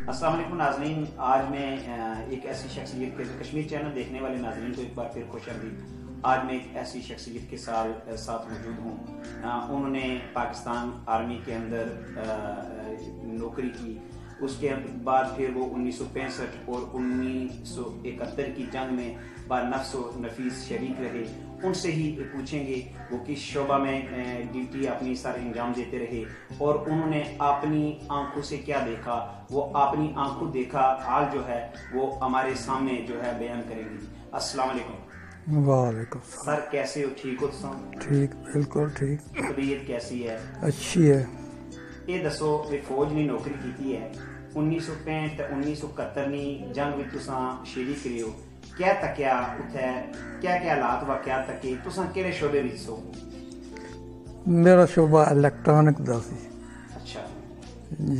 السلام علیکم ناظرین، آج میں ایک ایسی شخصیت کے کشمیر چینل دیکھنے والے ناظرین کو ایک بار پھر خوش آمدید۔ آج میں ایک ایسی شخصیت کے ساتھ موجود ہوں۔ انہوں نے پاکستان آرمی کے اندر نوکری کی، اس کے بعد پھر وہ 1965 اور 1971 کی جنگ میں بنفس و نفیس شریک رہے۔ ان سے ہی پوچھیں گے وہ کس شعبہ میں ڈیوٹی اپنی سر انجام دیتے رہے اور انہوں نے اپنی آنکھوں سے کیا دیکھا، وہ اپنی آنکھوں دیکھا حال جو ہے وہ ہمارے سامنے جو ہے بیان کریں گے۔ السلام علیکم۔ وعلیکم سر کیسے ہو؟ ٹھیک ہو تساں؟ ٹھیک، بالکل ٹھیک۔ طبیعت کیسی ہے؟ اچھی ہے۔ یہ دسو بھی فوج نے نوکری کی ہے 1965 تے 1971 نی جنگ وچ تساں شریک رہے ہو، کیا تکیا اتھے، کیا کیا حالات واقعات تکے، تساں کیڑے شعبے وچ سو؟ میرا شعبہ الیکٹرانک دا سی، اچھا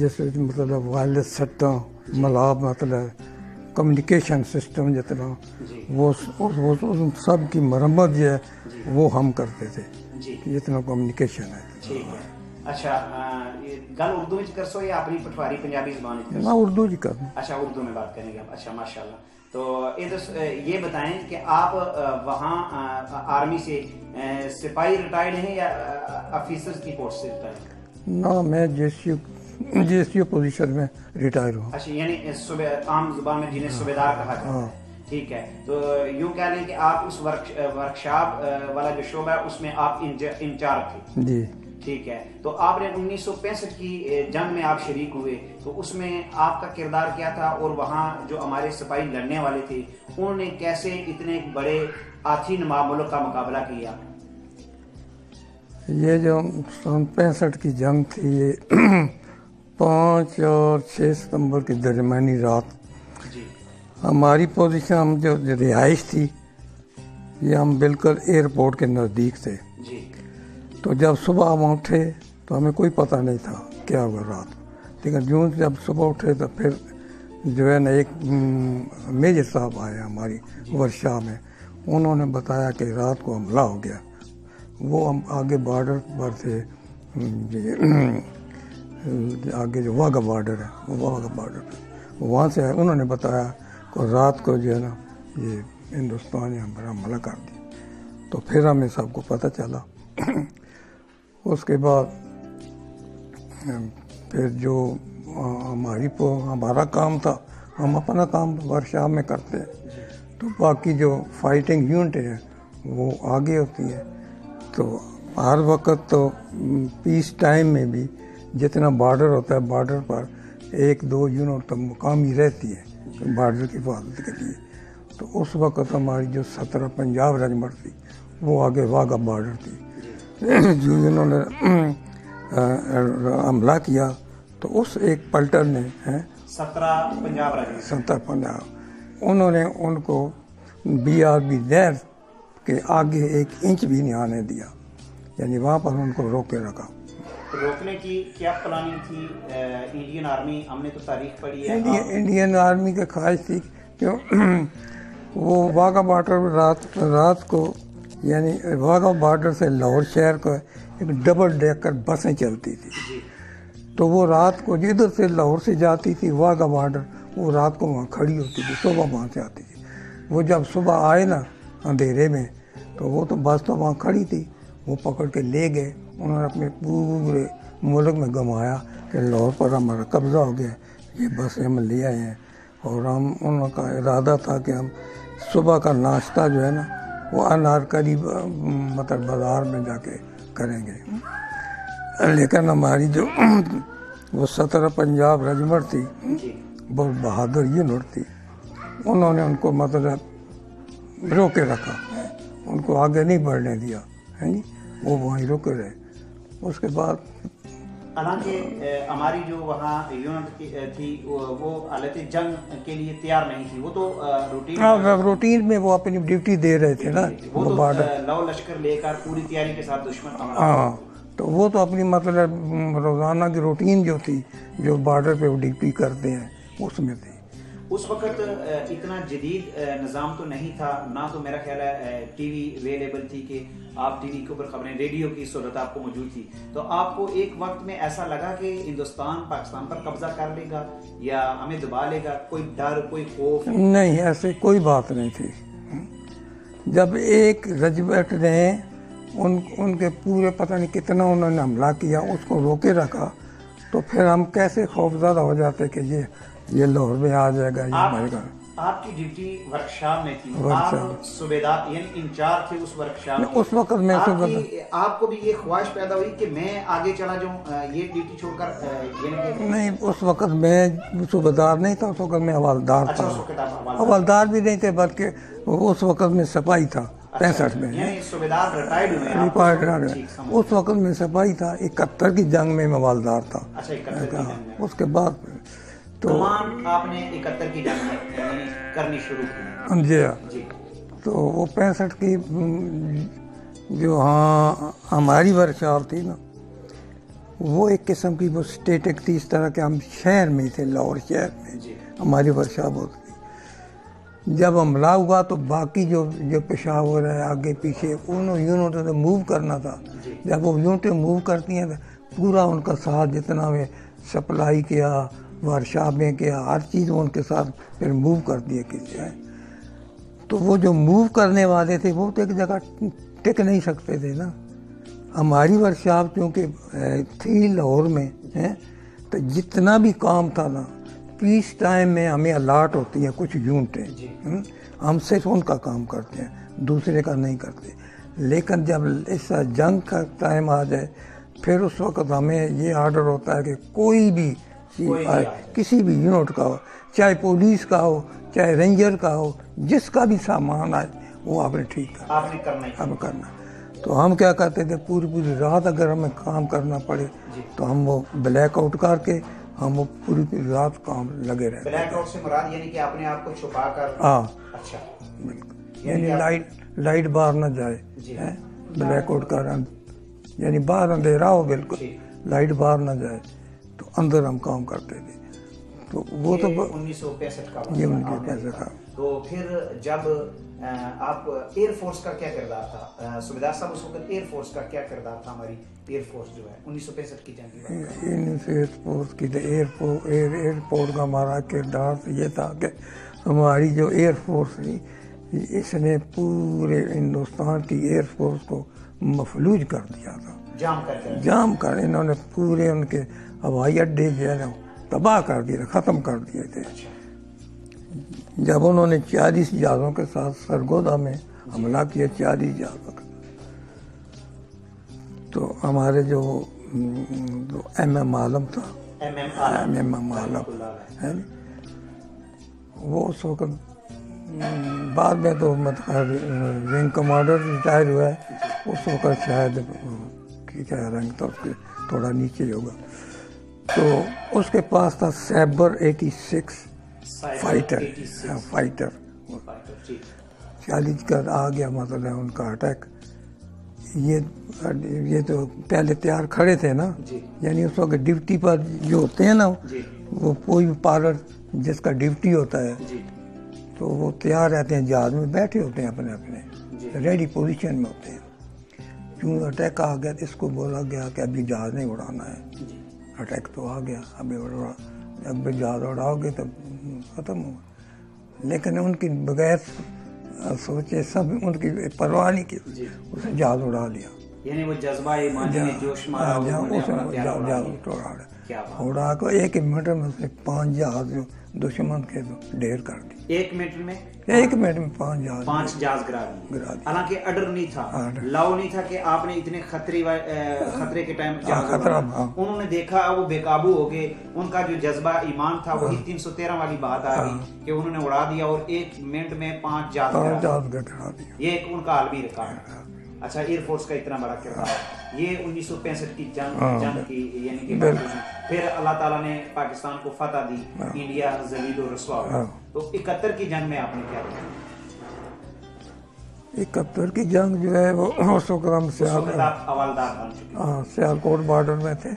جس وچ مطلب وائرلیس سیٹاں، ملاب مطلب کمیونیکیشن سسٹم جتنا جی وہ سب کی مرمت جو ہے وہ ہم کرتے تھے، جی جتنا کمیونیکیشن ہے۔ ٹھیک ہے۔ اچھا گل اردو وچ کرسو یا اپنی پٹواری پنجابی زبان وچ میں کرسو؟ اردو جی کروں۔ اچھا اردو میں بات کریں گے آپ۔ اچھا ماشاءاللہ۔ تو یہ بتائیں کہ آپ وہاں آرمی سے سپاہی ریٹائرڈ ہیں یا آفیسر کی پوسٹ سے ریٹائرڈ؟ نہ، میں جے سی او پوزیشن میں ریٹائر ہوں۔ اچھا، یعنی عام زبان میں جنہیں صوبیدار کہا جاتا ہے۔ ٹھیک ہے، تو یوں کہہ لیں کہ آپ اس ورکشاپ والا جو شعبہ ہے اس میں آپ انچارج تھے۔ جی ٹھیک ہے، تو آپ نے 1965 کی جنگ میں آپ شریک ہوئے، تو اس میں آپ کا کردار کیا تھا اور وہاں جو ہمارے سپاہی لڑنے والے تھے انہوں نے کیسے اتنے بڑے آتھی نما ملک کا مقابلہ کیا؟ یہ جو 65 کی جنگ تھی، یہ 5 اور 6 ستمبر کی درمیانی رات جی ہماری پوزیشن، ہم جو رہائش تھی یہ ہم بالکل ایئرپورٹ کے نزدیک تھے۔ جی تو جب صبح ہم اٹھے تو ہمیں کوئی پتہ نہیں تھا کیا ہوگا رات، لیکن جب صبح اٹھے تو پھر جو ہے نا ایک میجر صاحب آئے ہماری ورشا میں، انہوں نے بتایا کہ رات کو حملہ ہو گیا۔ وہ ہم آگے بارڈر پر تھے، آگے جو واگا بارڈر ہے، وہ واگا بارڈر پہ وہاں سے آئے، انہوں نے بتایا کہ رات کو جو ہے نا یہ ہندوستان نے ہمارا حملہ کر دیا۔ تو پھر ہمیں سب کو پتہ چلا۔ اس کے بعد پھر جو ہمارا کام تھا، ہم اپنا کام ورکشاپ میں کرتے ہیں، تو باقی جو فائٹنگ یونٹ ہے وہ آگے ہوتی ہے۔ تو ہر وقت تو پیس ٹائم میں بھی جتنا بارڈر ہوتا ہے، بارڈر پر 1-2 یونٹ تو مقامی رہتی ہے بارڈر کی حفاظت کے لیے۔ تو اس وقت ہماری جو 17 پنجاب رجمنٹ تھی وہ آگے واگا بارڈر تھی۔ جو انہوں نے حملہ کیا تو اس ایک پلٹن نے 17 پنجاب رجمنٹ 17 پنجاب، انہوں نے ان کو BRB نہر کے آگے 1 انچ بھی نہیں آنے دیا، یعنی وہاں پر ان کو روکے رکھا۔ روکنے کی کیا پلاننگ تھی؟ انڈین آرمی، ہم نے تو تاریخ پڑھی ہے، انڈین آرمی کی خواہش تھی کہ وہ واگا بارڈر رات کو، یعنی واگا بارڈر سے لاہور شہر کو ایک ڈبل ڈیکر بسیں چلتی تھی، تو وہ رات کو جدھر سے لاہور سے جاتی تھی واگا بارڈر، وہ رات کو وہاں کھڑی ہوتی تھی، صبح وہاں سے آتی تھی۔ وہ جب صبح آئے نا اندھیرے میں، تو وہ تو بس تو وہاں کھڑی تھی، وہ پکڑ کے لے گئے۔ انہوں نے اپنے پورے ملک میں گمایا کہ لاہور پر ہمارا قبضہ ہو گیا، یہ بسیں ہم لے آئے ہیں، اور انہوں کا ارادہ تھا کہ ہم صبح کا ناشتہ جو ہے نا وہ انارکلی مطلب بازار میں جا کے کریں گے۔ لیکن ہماری جو وہ 17 پنجاب رجمنٹ تھی، بہت بہادر یونٹ تھی، انہوں نے ان کو مطلب روکے رکھا، ان کو آگے نہیں بڑھنے دیا، وہ وہیں روکے رہے۔ اس کے بعد حالانکہ ہماری جو وہاں یونٹ تھی وہ حالت جنگ کے لیے تیار نہیں تھی، وہ تو روٹین میں وہ اپنی ڈیوٹی دے رہے تھے نا، وہ تو لو لشکر لے کر پوری تیاری کے ساتھ دشمن پر حملہ۔ ہاں، تو وہ تو اپنی مطلب روزانہ کی روٹین جو تھی، جو بارڈر پہ وہ ڈیوٹی کرتے ہیں، اس میں تھی۔ اس وقت اتنا جدید نظام تو نہیں تھا، نہ تو میرا خیال ہے ٹی وی اویلیبل تھی کہ آپ ٹی وی کے اوپر خبریں، ریڈیو کی سہولت آپ کو موجود تھی. تو آپ کو ایک وقت میں ایسا لگا کہ ہندوستان پاکستان پر قبضہ کر لے گا یا ہمیں دبا لے گا؟ کوئی ڈر، کوئی خوف؟ نہیں، ایسے کوئی بات نہیں تھی. جب ایک رجمنٹ نے ان کے پورے پتہ نہیں کتنا انہوں نے حملہ کیا، اس کو روکے رکھا، تو پھر ہم کیسے خوفزدہ ہو جاتے کہ یہ لاہور میں آ جائے گا، یہ ہمارے گھر. آپ کی ڈیوٹی ورکشاپ میں تھی، آپ صوبیدار یعنی انچارج تھے اس ورکشاپ میں. اس وقت میں آپ کو بھی یہ خواہش پیدا ہوئی کہ میں آگے چلا جاؤں یہ ڈیوٹی چھوڑ کر؟ نہیں، اس وقت میں صوبیدار نہیں تھا، اس وقت میں حوالدار تھا. حوالدار بھی نہیں تھے، بلکہ اس وقت میں سپاہی تھا. 65 میں اس وقت میں سپاہی تھا. 71 کی جنگ میں حوالدار تھا. اس کے بعد تو آپ نے 71 کی جنگ کرنی شروع کی. جی. تو وہ 65 کی جو ہماری ورکشاپ تھی نا، وہ ایک قسم کی وہ اسٹیٹک تھی، اس طرح کہ ہم شہر میں تھے، لاہور شہر میں ہماری ورکشاپ ہوتی تھی. جب حملہ ہوا تو باقی جو پشاور ہے آگے پیچھے انہوں یونٹوں سے موو کرنا تھا. جب وہ یونٹیں موو کرتی ہیں تو پورا ان کا ساتھ جتنا میں سپلائی کیا، ورکشاپ میں کیا، ہر چیز ان کے ساتھ پھر موو کر دیا کسی ہے. تو وہ جو موو کرنے والے تھے وہ تو ایک جگہ ٹک نہیں سکتے تھے نا. ہماری ورکشاپ چونکہ تھی لاہور میں تو جتنا بھی کام تھا نا، پیس ٹائم میں ہمیں الاٹ ہوتی ہیں کچھ یونٹیں، ہم صرف ان کا کام کرتے ہیں، دوسرے کا نہیں کرتے. لیکن جب اس جنگ کا ٹائم آ جائے پھر اس وقت ہمیں یہ آرڈر ہوتا ہے کہ کوئی بھی چیز آئے، کسی بھی یونٹ کا ہو، چاہے پولیس کا ہو، چاہے رینجر کا ہو، جس کا بھی سامان آئے وہ آپ نے ٹھیک کرنا. تو ہم کیا کرتے تھے، پوری رات اگر ہمیں کام کرنا پڑے تو ہم وہ بلیک آؤٹ کر کے ہم وہ پوری رات کام لگے رہتے. بلیک آؤٹ سے مراد یعنی کہ اپنے آپ کو چھپا کر؟ ہاں، اچھا، یعنی لائٹ باہر نہ جائے. بلیک آؤٹ کا یعنی باہر اندھیرا ہو، بالکل لائٹ باہر نہ جائے، تو اندر ہم کام کرتے تھے. تو وہ تو 1965 کا. یہ 1965 کا. تو پھر جب آپ ایئر فورس کا کیا کردار تھا؟ صوبیدار صاحب اس وقت ایئر فورس کا کیا کردار تھا؟ ہماری ایئر فورس جو ہے 1965 کی جنگ کی 1965 کی ایئرپورٹ کا ہمارا کردار یہ تھا کہ ہماری جو ایئر فورس تھی اس نے پورے ہندوستان کی ایئر فورس کو مفلوج کر دیا تھا. جام کر انہوں نے پورے ان کے ہوائی اڈے جو ہے نا تباہ کر دیے، ختم کر دیے تھے. جب انہوں نے 40 جہازوں کے ساتھ سرگودا میں حملہ کیا، 40 جہازوں کا، تو ہمارے جو ایم عالم تھا، ایم عالم ہے نا، وہ اس وقت بعد میں تو ونگ کمانڈر ریٹائر ہوا ہے، اس وقت شاید کیا رنگ تھا اس کے تھوڑا نیچے ہوگا. تو اس کے پاس تھا سیبر 86 فائٹر 40 کا آ گیا، مطلب ان کا اٹیک. یہ تو پہلے تیار کھڑے تھے نا، یعنی اس وقت ڈیوٹی پر جو ہوتے ہیں نا، وہ کوئی بھی پائلٹ جس کا ڈیوٹی ہوتا ہے تو وہ تیار رہتے ہیں، جہاز میں بیٹھے ہوتے ہیں، اپنے ریڈی پوزیشن میں ہوتے ہیں. کیوں اٹیک آ گیا، اس کو بولا گیا کہ ابھی جہاز نہیں اڑانا ہے. اٹیک تو آ گیا، ابھی جہاز اڑاؤ گے تو ختم ہو. لیکن ان کی بغیر سوچے سب، ان کی پرواہ نہیں کی، اس نے جہاز اڑا لیا. یعنی وہ جذبہ ایمانی نے جوش مارا، اڑا کو 1 منٹ میں اس نے 5 جہاز دشمن کے ڈھیر کر دی. 1 منٹ میں 5 جہاز گرا دی. حالانکہ اڈر نہیں تھا، لاؤ نہیں تھا کہ آپ نے اتنے خطرے کے ٹائم انہوں نے دیکھا وہ بے قابو ہو گئے. ان کا جو جذبہ ایمان تھا وہی 313 والی بات آ گئی کہ انہوں نے اڑا دیا اور 1 منٹ میں 5 جہاز گرا دیا. یہ ایک ان کا عالمی ریکارڈ ہے. اچھا، ایئر فورس کا اتنا بڑا کردار. یہ 1965 کی جنگ کی، یعنی کہ پھر اللہ تعالیٰ نے پاکستان کو فتح دی، انڈیا ذلیل و رسوا ہوا. تو 71 کی جنگ میں آپ نے کیا کیا؟ 71 کی جنگ جو ہے وہ اس وقت ہم سیالکوٹ بارڈر میں تھے.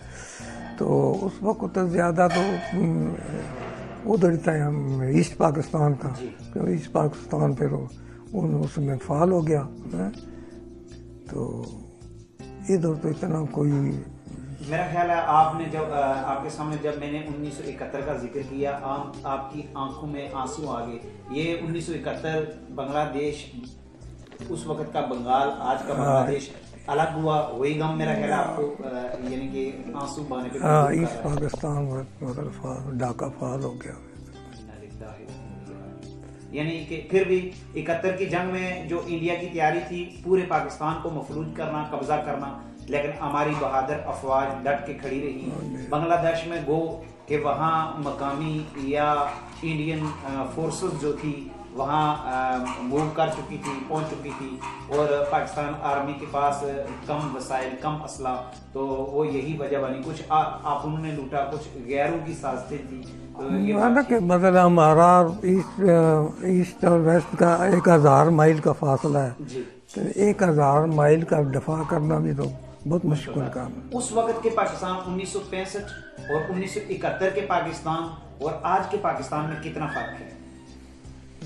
تو اس وقت زیادہ تو ادھر ہی تھا ایسٹ پاکستان کا، ایسٹ پاکستان پھر اس میں فعال ہو گیا. تو ادھر تو اتنا کوئی، میرا خیال ہے آپ نے جب آپ کے سامنے جب میں نے 1971 کا ذکر کیا آپ کی آنکھوں میں آنسو آ گئے. یہ 1971 بنگلہ دیش، اس وقت کا بنگال، آج کا بنگلہ دیش الگ ہوا، وہی غم میرا خیال ہے آپ کو یعنی کہ آنسو بہانے پہ ایسٹ پاکستان مطلب ڈھاکہ فعال ہو گیا. یعنی کہ پھر بھی 71 کی جنگ میں جو انڈیا کی تیاری تھی پورے پاکستان کو مفلوج کرنا، قبضہ کرنا، لیکن ہماری بہادر افواج ڈٹ کے کھڑی رہی. بنگلہ دیش میں گو کہ وہاں مقامی یا انڈین فورسز جو تھی وہاں موو کر چکی تھی، پہنچ چکی تھی، اور پاکستان آرمی کے پاس کم وسائل، کم اسلحہ، تو وہ یہی وجہ بنی. کچھ آپ انہوں نے لوٹا، کچھ غیروں کی سازشیں تھی. کہ مطلب ہمارا ایسٹ اور ویسٹ کا 1000 مائل کا فاصلہ ہے، تو 1000 مائل کا دفاع کرنا بھی تو بہت مشکل کام ہے. اس وقت کے پاکستان 1965 اور 1971 کے پاکستان اور آج کے پاکستان میں کتنا فرق ہے؟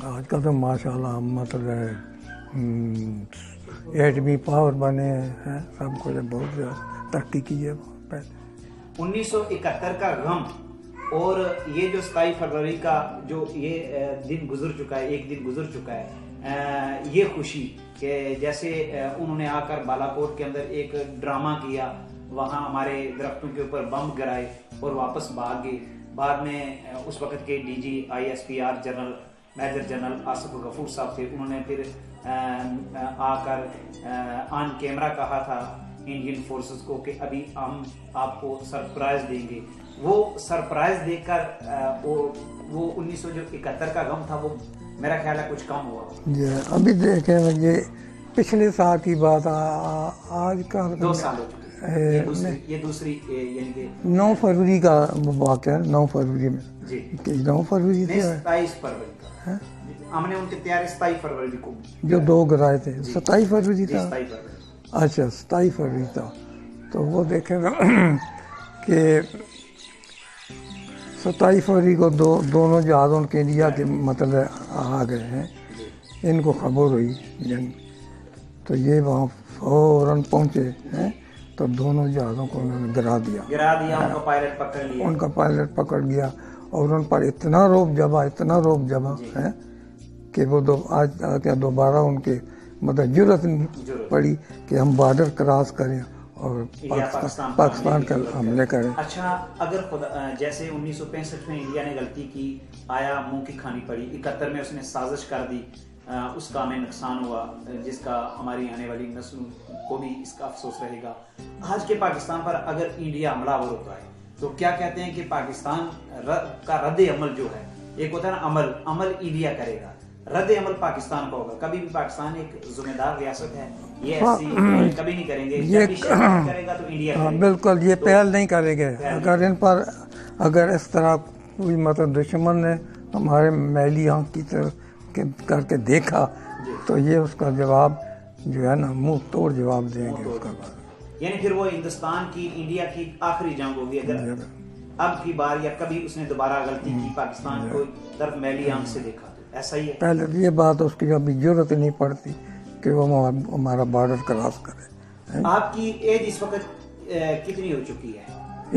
آج کل تو ماشاءاللہ مطلب ایٹمی پاور بنے ہیں، سب کچھ بہت زیادہ ترقی کی ہے. پہلے 1971 کا غم اور یہ جو 27 فروری کا جو یہ دن گزر چکا ہے، ایک دن گزر چکا ہے، یہ خوشی کہ جیسے انہوں نے آ کر بالا کوٹ کے اندر ایک ڈرامہ کیا، وہاں ہمارے درختوں کے اوپر بم گرائے اور واپس بھاگ گئے. بعد میں اس وقت کے D G ISPR general major general Asif Ghafoor صاحب تھے، انہوں نے پھر آ کر آن کیمرہ کہا تھا انڈین فورسز کو کہ ابھی ہم آپ کو سرپرائز دیں گے. وہ سرپرائز دے کر وہ 1971 کا غم تھا وہ میرا خیال ہے کچھ کم ہوا. جی ابھی دیکھیں یہ پچھلے سال کی بات، آج کا 2 سال ہو چکے. یہ دوسری یعنی کہ 9 فروری کا واقعہ ہے. 9 فروری میں، جی 9 فروری سے 27 فروری کا ہم نے ان کے تیار 27 فروری کو جو 2 گرائے تھے. 27 فروری تھا. 27 فروری. اچھا 27 فروری تھا. تو وہ دیکھیں گا کہ 27 فروری کو دونوں جہازوں کے انڈیا کے مطلب آ گئے ہیں. ان کو خبر ہوئی جنگ، تو یہ وہاں فوراً پہنچے ہیں، تو دونوں جہازوں کو انہوں نے گرا دیا. ان کا پائلٹ پکڑ لیا. ان کا پائلٹ پکڑ گیا اور ان پر اتنا روب جما ہے کہ وہ آج کیا دوبارہ ان کے مطلب جرأت نہیں پڑی کہ ہم بارڈر کراس کریں اور پاکستان کا حملے کریں. اچھا، اگر خدا جیسے 1965 میں انڈیا نے غلطی کی، آیا منہ کی کھانی پڑی، 71 میں اس نے سازش کر دی، اس کا ہمیں نقصان ہوا جس کا ہماری آنے والی نسلوں کو بھی اس کا افسوس رہے گا. آج کے پاکستان پر اگر انڈیا حملہ آور ہوتا ہے تو کیا کہتے ہیں کہ پاکستان کا رد عمل جو ہے، ایک ہوتا ہے نا عمل انڈیا کرے گا، رد عمل پاکستان کا ہوگا. کبھی بھی پاکستان ایک ذمہ دار ریاست ہے، یہ ایسی کبھی نہیں کریں گے. جب بھی شرکت کرے گا تو انڈیا کرے گا. بالکل یہ پہل نہیں کریں گے. اگر ان پر اگر اس طرح کوئی مطلب دشمن نے ہمارے میلی آنکھ کی طرف کر کے دیکھا تو یہ اس کا جواب جو ہے نا منہ توڑ جواب دیں گے اس کا. یعنی پھر وہ ہندوستان کی انڈیا کی آخری جنگ ہوگی اگر اب کی بار یا کبھی اس نے دوبارہ غلطی کی، پاکستان کو طرف میلی آنکھ سے دیکھا. ایسا ہی ہے. پہلے یہ بات اس کی ابھی ضرورت نہیں پڑتی کہ وہ ہمارا بارڈر کراس کرے. آپ کی ایج اس وقت کتنی ہو چکی ہے؟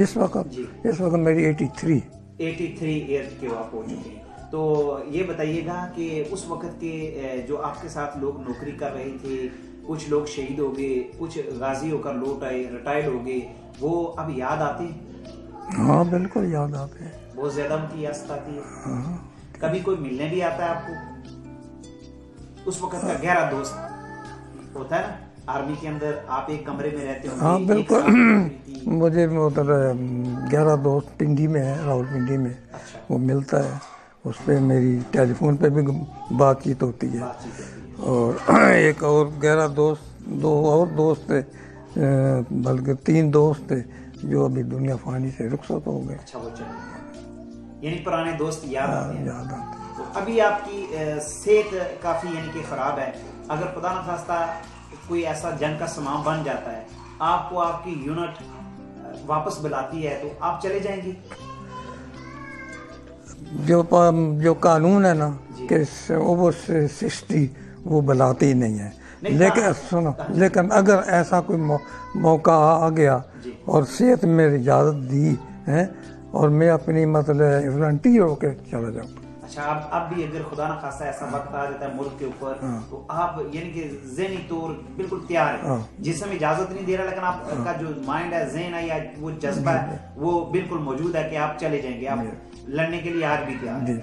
اس وقت میری 83 ایئر کے آپ ہو چکے ہیں. تو یہ بتائیے گا کہ اس وقت کے جو آپ کے ساتھ لوگ نوکری کر رہے تھے، کچھ لوگ شہید ہو گئے، کچھ غازی ہو کر لوٹ آئے، ریٹائرڈ ہو گئے، وہ اب یاد آتے ہیں؟ ہاں بالکل یاد آتے ہیں. بہت زیادہ ان کی یاد آتی ہے. کبھی کوئی ملنے بھی آتا ہے آپ کو؟ اس وقت کا گہرا دوست ہوتا ہے نا آرمی کے اندر، آپ ایک کمرے میں رہتے ہوں. ہاں بالکل. مجھے گہرا دوست پنڈی میں ہے، راول پنڈی میں. وہ ملتا ہے، اس پہ میری ٹیلی فون پہ بھی بات چیت ہوتی ہے. اور ایک اور گہرا دوست، 2 اور دوست تھے، بلکہ 3 دوست تھے جو ابھی دنیا فانی سے رخصت ہو گئے. اچھا، وہ یعنی پرانے دوست یاد آتے ہیں. تو ابھی آپ کی صحت کافی یعنی کہ خراب ہے. اگر خدا نخواستہ کوئی ایسا جنگ کا سامان بن جاتا ہے، آپ کو آپ کی یونٹ واپس بلاتی ہے، تو آپ چلے جائیں گے؟ جو قانون ہے نا کہ اوور 60 وہ بلاتے ہی نہیں ہے، لیکن سنو، لیکن اگر ایسا کوئی موقع آ گیا اور صحت میں اجازت دی ہے اور میں اپنی مطلب والنٹیئر ہو کے چلا جاؤں. اچھا، اب بھی اگر خدا نہ خواستہ ایسا وقت آ جاتا ہے ملک کے اوپر تو آپ یعنی کہ ذہنی طور بالکل تیار ہے، جسم اجازت نہیں دے رہا لیکن آپ کا جو مائنڈ ہے، ذہن ہے یا وہ جذبہ ہے وہ بالکل موجود ہے کہ آپ چلے جائیں گے، آپ لڑنے کے لیے آج بھی تیار ہیں.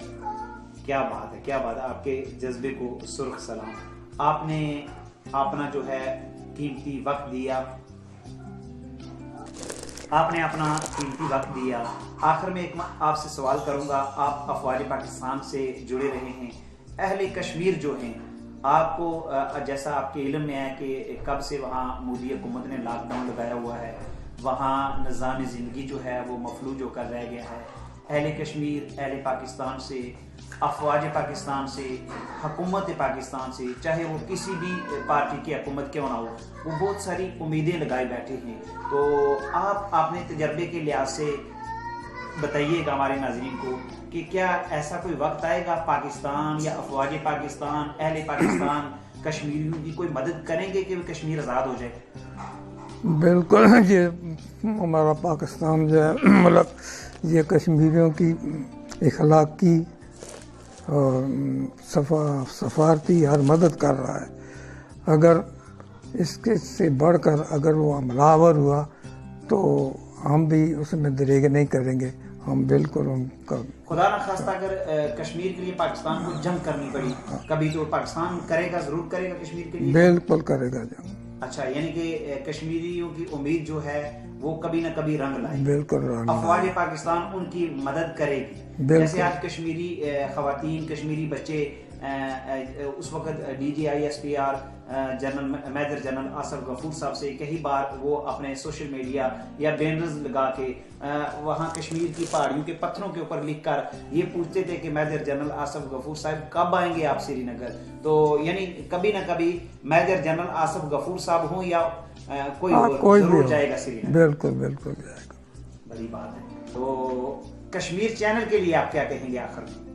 کیا بات ہے، کیا بات ہے، آپ کے جذبے کو سرخ سلام. آپ نے اپنا جو ہے قیمتی وقت دیا، آپ نے اپنا قیمتی وقت دیا. آخر میں ایک آپ سے سوال کروں گا، آپ افواج پاکستان سے جڑے رہے ہیں، اہل کشمیر جو ہیں، آپ کو جیسا آپ کے علم میں ہے کہ کب سے وہاں مودی حکومت نے لاک ڈاؤن لگایا ہوا ہے، وہاں نظام زندگی جو ہے وہ مفلوج ہو کر رہ گیا ہے. اہل کشمیر، اہل پاکستان سے، افواج پاکستان سے، حکومت پاکستان سے، چاہے وہ کسی بھی پارٹی کی حکومت کیوں نہ ہو، وہ بہت ساری امیدیں لگائے بیٹھے ہیں. تو آپ اپنے تجربے کے لحاظ سے بتائیے گا ہمارے ناظرین کو کہ کیا ایسا کوئی وقت آئے گا پاکستان یا افواج پاکستان، اہل پاکستان کشمیریوں کی کوئی مدد کریں گے کہ کشمیر آزاد ہو جائے؟ بالکل. یہ ہمارا پاکستان جو ہے ملک یہ کشمیریوں کی اخلاقی اور سفارتی ہر مدد کر رہا ہے. اگر اس کے سے بڑھ کر اگر وہ حملہ آور ہوا تو ہم بھی اس میں دریغ نہیں کریں گے. ہم بالکل ان کا خدا نہ خواستہ اگر کشمیر کے لیے پاکستان کو جنگ کرنی پڑی کبھی تو پاکستان کرے گا، ضرور کرے گا کشمیر کے لیے؟ بالکل کرے گا جنگ. اچھا، یعنی کہ کشمیریوں کی امید جو ہے وہ کبھی نہ کبھی رنگ لائے. بالکل رنگ. افواج پاکستان ان کی مدد کرے گی. جیسے آج کشمیری خواتین، کشمیری بچے، اس وقت D G I S P R general major general Asif Ghafoor صاحب سے کئی بار وہ اپنے سوشل میڈیا یا بینرز لگا کے وہاں کشمیر کی پہاڑیوں کے پتھروں کے اوپر لکھ کر یہ پوچھتے تھے کہ میجر جنرل آصف غفور صاحب کب آئیں گے آپ سری نگر. تو یعنی کبھی نہ کبھی میجر جنرل آصف غفور صاحب ہوں یا کوئی اور ضرور جائے گا سری نگر. بالکل بالکل جائے گا. بڑی بات ہے. تو کشمیر چینل کے لیے آپ کیا کہیں گے آخر میں؟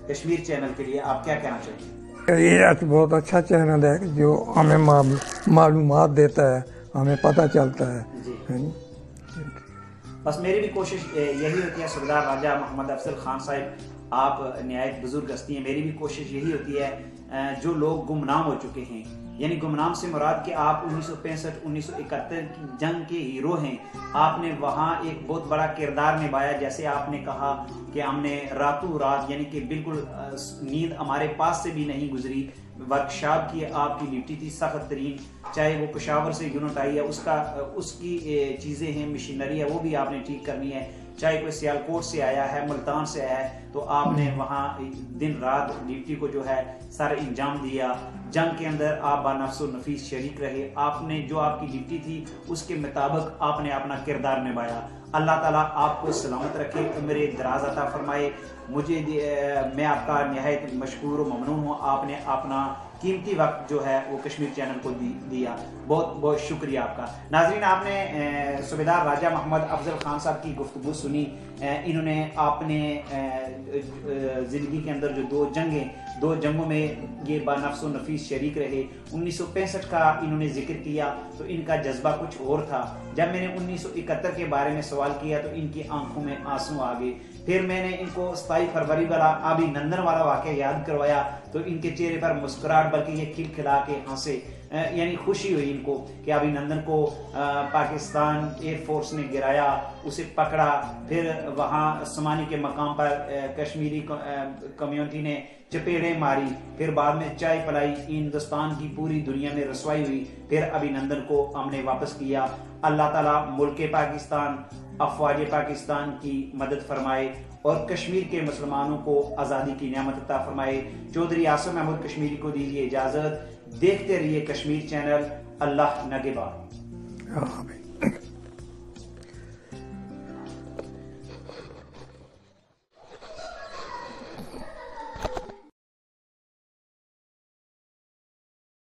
کشمیر چینل کے لیے آپ کیا کہنا چاہتے ہیں؟ یہ بہت اچھا چینل ہے جو ہمیں معلومات دیتا ہے، ہمیں پتہ چلتا ہے. جی بس میری بھی کوشش یہی ہوتی ہے. سردار راجہ محمد افضل خان صاحب، آپ نہایت بزرگ ہستی ہیں، میری بھی کوشش یہی ہوتی ہے جو لوگ گمنام ہو چکے ہیں، یعنی گمنام سے مراد کہ آپ 1965-1971 کی جنگ کے ہیرو ہیں، آپ نے وہاں ایک بہت بڑا کردار نبھایا. جیسے آپ نے کہا کہ ہم نے راتوں رات یعنی کہ بالکل نیند ہمارے پاس سے بھی نہیں گزری، ورکشاپ کی آپ کی ڈیوٹی تھی سخت ترین، چاہے وہ پشاور سے یونٹ آئی ہے اس کی چیزیں ہیں، مشینری ہے، وہ بھی آپ نے ٹھیک کرنی ہے، چاہے کوئی سیالکوٹ سے آیا ہے، ملتان سے آیا ہے، تو آپ نے وہاں دن رات ڈیوٹی کو جو ہے سر انجام دیا. جنگ کے اندر آپ با نفس و نفیس شریک رہے، آپ نے جو آپ کی ڈیوٹی تھی اس کے مطابق آپ نے اپنا کردار نبھایا. اللہ تعالیٰ آپ کو سلامت رکھے، عمر دراز عطا فرمائے. میں آپ کا نہایت مشکور و ممنون ہوں، آپ نے اپنا قیمتی وقت جو ہے وہ کشمیر چینل کو دیا. بہت بہت شکریہ آپ کا. ناظرین، آپ نے صوبیدار راجہ محمد افضل خان صاحب کی گفتگو سنی. انہوں نے اپنے زندگی کے اندر جو دو جنگوں میں یہ با نفس و نفیس شریک رہے. 1965 کا انہوں نے ذکر کیا تو ان کا جذبہ کچھ اور تھا. جب میں نے 1971 کے بارے میں سوال کیا تو ان کی آنکھوں میں آنسو آ گئے. پھر میں نے ان کو 27 فروری والا ابھی نندن والا واقعہ یاد کروایا تو ان کے چہرے پر مسکراہٹ بلکہ یہ کھلکھلا کے ہنسے، یعنی خوشی ہوئی ان کو کہ ابھی نندن کو پاکستان ایئر فورس نے گرایا، اسے پکڑا، پھر وہاں سمانی کے مقام پر کشمیری کمیونٹی نے چپیڑیں ماری، پھر بعد میں چائے پلائی، ہندوستان کی پوری دنیا میں رسوائی ہوئی، پھر ابھی نندن کو ہم نے واپس کیا. اللہ تعالیٰ ملک پاکستان، افواج پاکستان کی مدد فرمائے اور کشمیر کے مسلمانوں کو آزادی کی نعمت عطا فرمائے. چودھری عاصم احمد کشمیری کو دیجیے اجازت. دیکھتے رہیے کشمیر چینل. اللہ نگہبان.